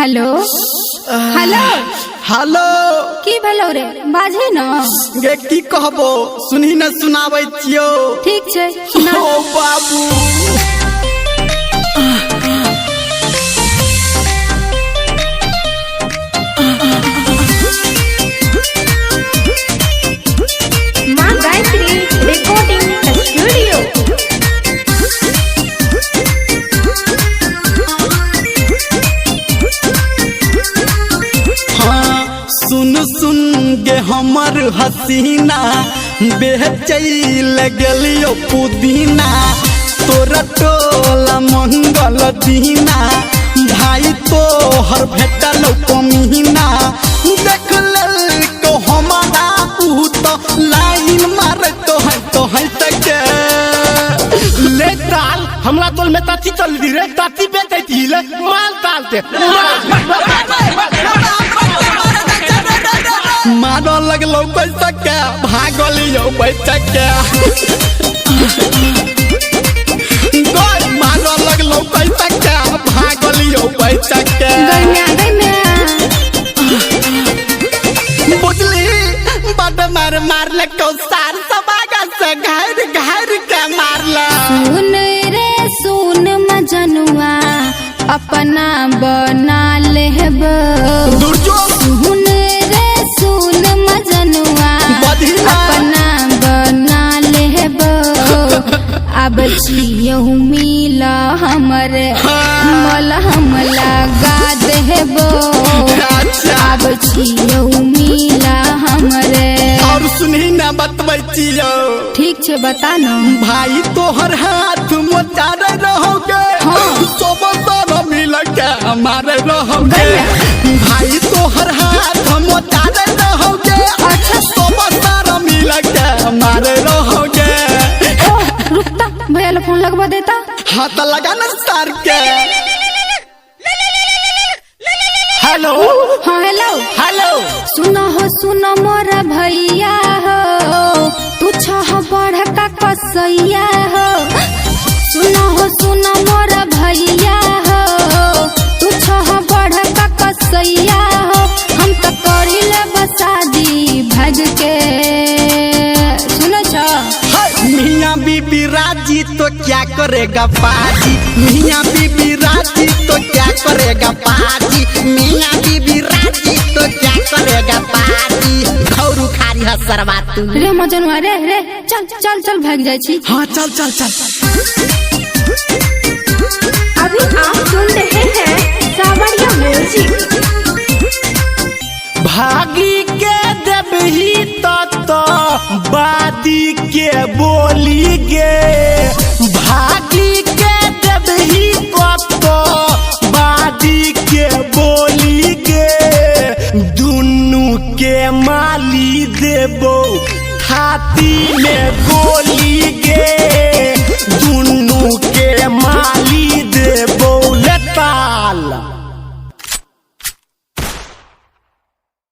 Hello hello hello की भेलो रे बाजे न गे की कहबो सुनही न सुनाबै छियो। ठीक छै सुना। ओ बाबू माँ गायत्री रिकॉर्डिंग स्टूडियो। हाँ सुन सुन गे हमर हसीना बेचैल गेलियो पुदीना तोरा टोला मंगल दीना भाई तोहर भेटल कमीना देख को हमारा ऊ तो लाइन मार तो है सके ले ताल हमरा तोल में ताती चल दी रे ताती बेटे थी ले माल तालते मारो लगलो पैसा के भागलियो पैसा के मारो लगलो पैसा के भागलियो पैसा के गैया बुझली बड़ मार मार ले कौसार सबागा से घर घर के मारला सुन रे सुन मजनुआ अपना बना लेबो दुर्जो सुन रे सुन मजनुआ बधिया। अपना बना लेबो अब छियहु मिला हमरे मल हम लगा देबो अच्छा अब छियहु मिला हमरे। और सुनही ना बतबै छियो ठीक छे बता न भाई तोहर हाथ मोचार रहोगे सब सारा मिल के हमारे रहोगे भाई तोहर हाथ मोचार रहोगे अच्छा सब सारा मिल के हमारे रहोगे। रुकता भैया फोन लगवा देता। हाथ लगा न सर के हेलो हाँ हेलो हेलो सुनो मोरा भैया हो तू छह बढ़ का कसैया हो सुनो मोरा भैया हो तू छह बढ़ का कसैया हो हम तो करी ले बसादी भज के सुनो छ मियाँ बीबी राजी तो क्या करेगा पाजी मियाँ बीबी राजी तो क्या करेगा पाजी मियाँ बीबी राजी तो क्या करेगा पाजी खौरू खारी हसरवा तू रे मजनुआ रे चल चल चल भाग जाय छी। हाँ चल चल चल अभी आप सुन रहे हैं सावरिया म्यूजिक। भागी के देबही तो बादी के बोली गे भागी के देबही तो बादी के बोली गे दुनु के माली देबो छाती में गोली